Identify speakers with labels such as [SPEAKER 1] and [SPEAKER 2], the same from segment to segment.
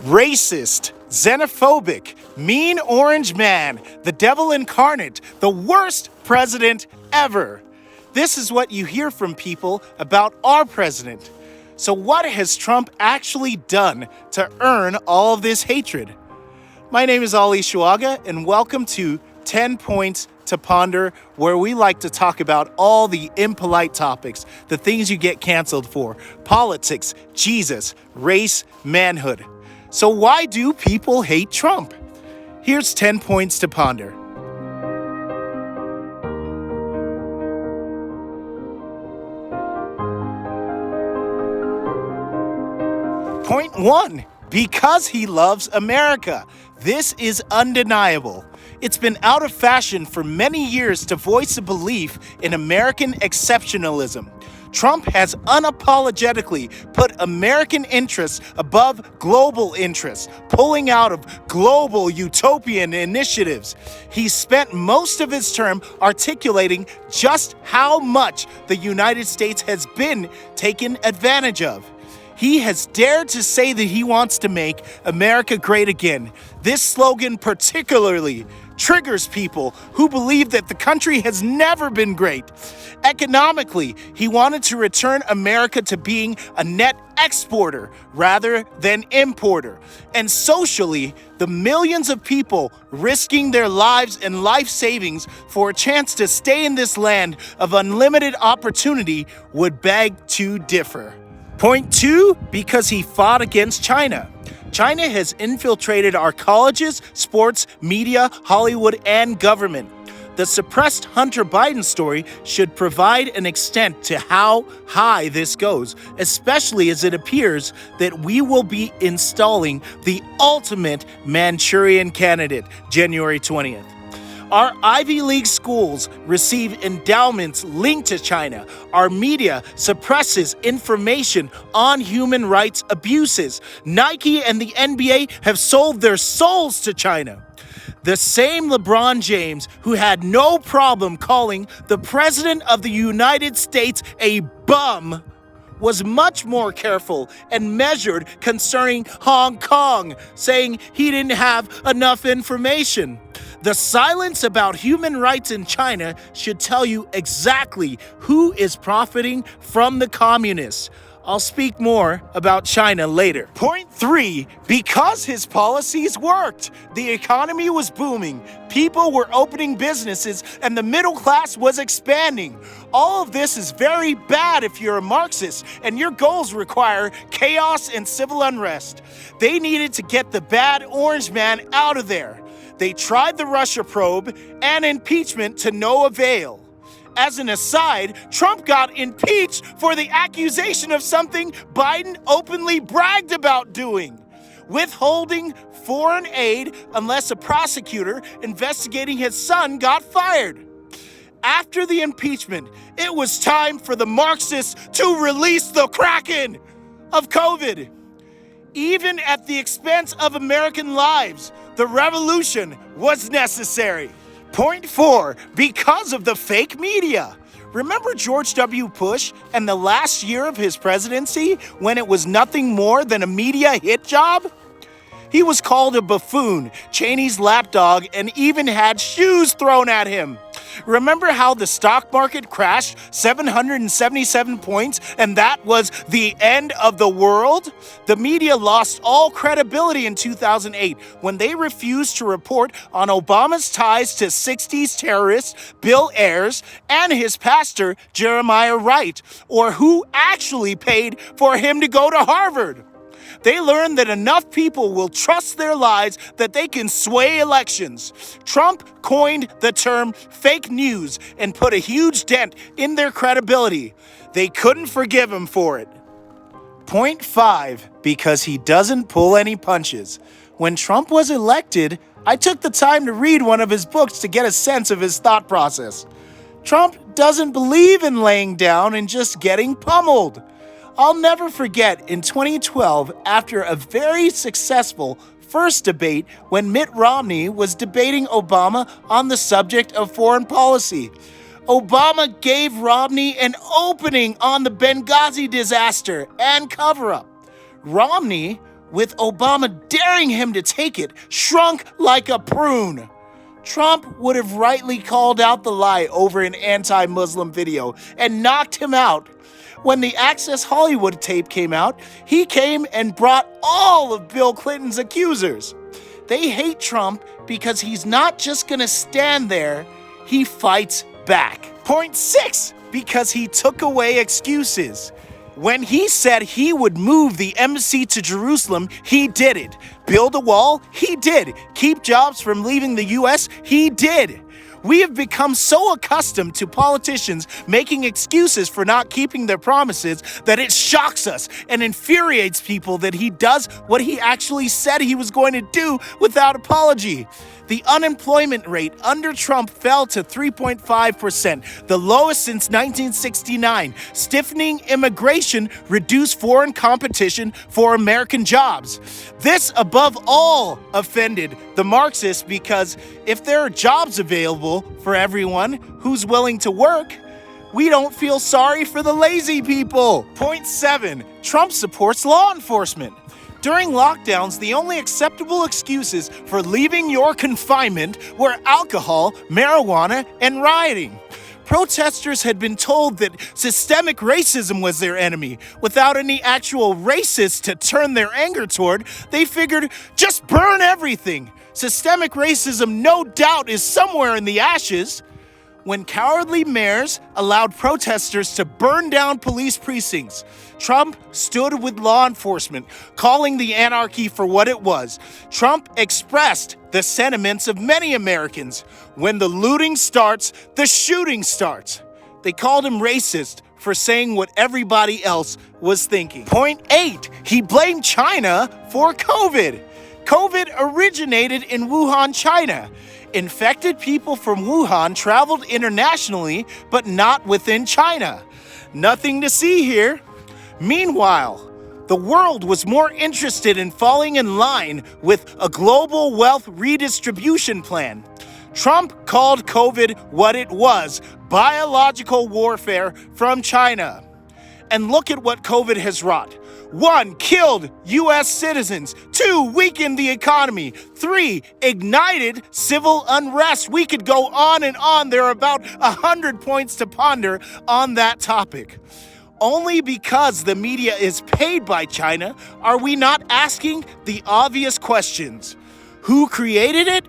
[SPEAKER 1] racist, xenophobic, mean orange man, the devil incarnate, the worst president ever. This is what you hear from people about our president. So what has Trump actually done to earn all of this hatred? My name is Ali Shoaga, and welcome to 10 Points to Ponder, where we like to talk about all the impolite topics, the things you get canceled for: politics, Jesus, race, manhood. So why do people hate Trump? Here's 10 points to ponder. Point 1. Because he loves America. This is undeniable. It's been out of fashion for many years to voice a belief in American exceptionalism. Trump has unapologetically put American interests above global interests, pulling out of global utopian initiatives. He spent most of his term articulating just how much the United States has been taken advantage of. He has dared to say that he wants to make America great again. This slogan particularly triggers people who believe that the country has never been great. Economically, he wanted to return America to being a net exporter rather than importer. And socially, the millions of people risking their lives and life savings for a chance to stay in this land of unlimited opportunity would beg to differ. Point 2, because he fought against China. China has infiltrated our colleges, sports, media, Hollywood, and government. The suppressed Hunter Biden story should provide an extent to how high this goes, especially as it appears that we will be installing the ultimate Manchurian candidate, January 20th. Our Ivy League schools receive endowments linked to China. Our media suppresses information on human rights abuses. Nike and the NBA have sold their souls to China. The same LeBron James, who had no problem calling the President of the United States a bum, was much more careful and measured concerning Hong Kong, saying he didn't have enough information. The silence about human rights in China should tell you exactly who is profiting from the communists. I'll speak more about China later. Point 3, because his policies worked. The economy was booming, people were opening businesses, and the middle class was expanding. All of this is very bad if you're a Marxist and your goals require chaos and civil unrest. They needed to get the bad orange man out of there. They tried the Russia probe and impeachment to no avail. As an aside, Trump got impeached for the accusation of something Biden openly bragged about doing: withholding foreign aid unless a prosecutor investigating his son got fired. After the impeachment, it was time for the Marxists to release the Kraken of COVID. Even at the expense of American lives, the revolution was necessary. Point 4, because of the fake media. Remember George W. Bush and the last year of his presidency when it was nothing more than a media hit job? He was called a buffoon, Cheney's lapdog, and even had shoes thrown at him. Remember how the stock market crashed 777 points and that was the end of the world? The media lost all credibility in 2008 when they refused to report on Obama's ties to 60s terrorist Bill Ayers and his pastor Jeremiah Wright, or who actually paid for him to go to Harvard. They learned that enough people will trust their lies that they can sway elections. Trump coined the term fake news and put a huge dent in their credibility. They couldn't forgive him for it. Point 5, because he doesn't pull any punches. When Trump was elected, I took the time to read one of his books to get a sense of his thought process. Trump doesn't believe in laying down and just getting pummeled. I'll never forget in 2012, after a very successful first debate when Mitt Romney was debating Obama on the subject of foreign policy. Obama gave Romney an opening on the Benghazi disaster and cover-up. Romney, with Obama daring him to take it, shrunk like a prune. Trump would have rightly called out the lie over an anti-Muslim video and knocked him out. When the Access Hollywood tape came out, he came and brought all of Bill Clinton's accusers. They hate Trump because he's not just gonna stand there, he fights back. Point 6, because he took away excuses. When he said he would move the embassy to Jerusalem, he did it. Build a wall? He did. Keep jobs from leaving the US? He did. We have become so accustomed to politicians making excuses for not keeping their promises that it shocks us and infuriates people that he does what he actually said he was going to do without apology. The unemployment rate under Trump fell to 3.5%, the lowest since 1969. Stiffening immigration reduced foreign competition for American jobs. This, above all, offended the Marxists because if there are jobs available for everyone who's willing to work, we don't feel sorry for the lazy people. Point 7, Trump supports law enforcement. During lockdowns, the only acceptable excuses for leaving your confinement were alcohol, marijuana, and rioting. Protesters had been told that systemic racism was their enemy. Without any actual racists to turn their anger toward, they figured, just burn everything. Systemic racism, no doubt, is somewhere in the ashes. When cowardly mayors allowed protesters to burn down police precincts, Trump stood with law enforcement, calling the anarchy for what it was. Trump expressed the sentiments of many Americans. When the looting starts, the shooting starts. They called him racist for saying what everybody else was thinking. Point 8, he blamed China for COVID. COVID originated in Wuhan, China. Infected people from Wuhan traveled internationally, but not within China. Nothing to see here. Meanwhile, the world was more interested in falling in line with a global wealth redistribution plan. Trump called COVID what it was, biological warfare from China. And look at what COVID has wrought. 1, killed U.S. citizens. 2, weakened the economy. 3, ignited civil unrest. We could go on and on. There are about 100 points to ponder on that topic. Only because the media is paid by China are we not asking the obvious questions. Who created it?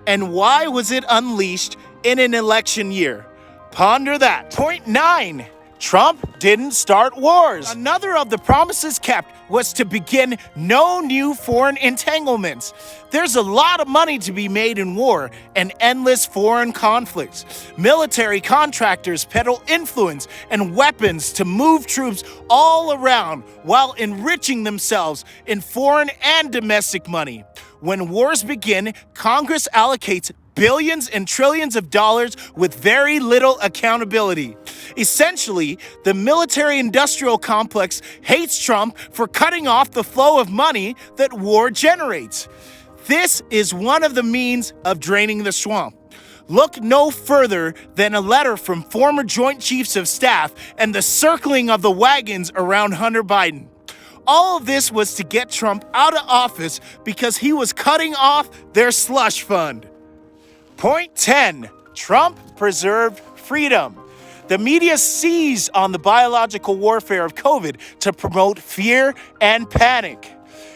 [SPEAKER 1] And why was it unleashed in an election year? Ponder that. Point 9. Trump didn't start wars. Another of the promises kept was to begin no new foreign entanglements. There's a lot of money to be made in war and endless foreign conflicts. Military contractors peddle influence and weapons to move troops all around while enriching themselves in foreign and domestic money. When wars begin, Congress allocates billions and trillions of dollars with very little accountability. Essentially, the military-industrial complex hates Trump for cutting off the flow of money that war generates. This is one of the means of draining the swamp. Look no further than a letter from former Joint Chiefs of Staff and the circling of the wagons around Hunter Biden. All of this was to get Trump out of office because he was cutting off their slush fund. Point 10, Trump preserved freedom. The media seized on the biological warfare of COVID to promote fear and panic.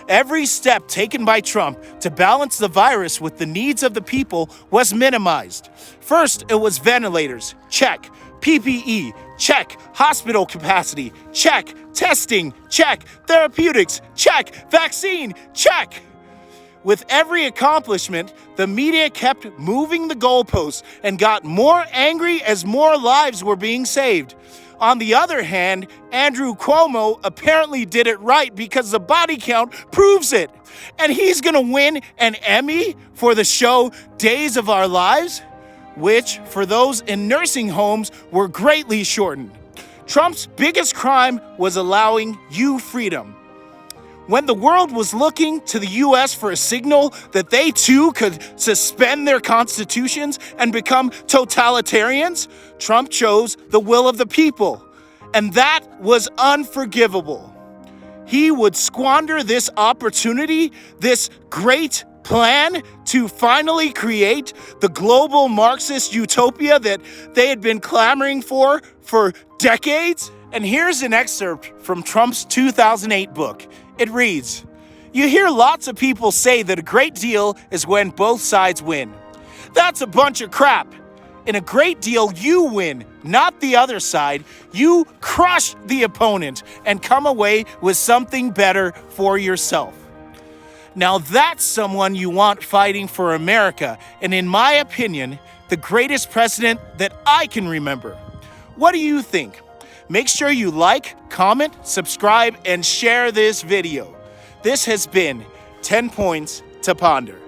[SPEAKER 1] Every step taken by Trump to balance the virus with the needs of the people was minimized. First, it was ventilators, check. PPE, check. Hospital capacity, check. Testing, check. Therapeutics, check. Vaccine, check. With every accomplishment, the media kept moving the goalposts and got more angry as more lives were being saved. On the other hand, Andrew Cuomo apparently did it right because the body count proves it. And he's gonna win an Emmy for the show Days of Our Lives, which, for those in nursing homes, were greatly shortened. Trump's biggest crime was allowing you freedom. When the world was looking to the U.S. for a signal that they too could suspend their constitutions and become totalitarians, Trump chose the will of the people. And that was unforgivable. he would squander this opportunity, this great plan to finally create the global Marxist utopia that they had been clamoring for decades? And here's an excerpt from Trump's 2008 book. It reads, "You hear lots of people say that a great deal is when both sides win. That's a bunch of crap. In a great deal, you win, not the other side. You crush the opponent and come away with something better for yourself." Now that's someone you want fighting for America, and in my opinion, the greatest president that I can remember. What do you think? Make sure you like, comment, subscribe, and share this video. This has been 10 Points to Ponder.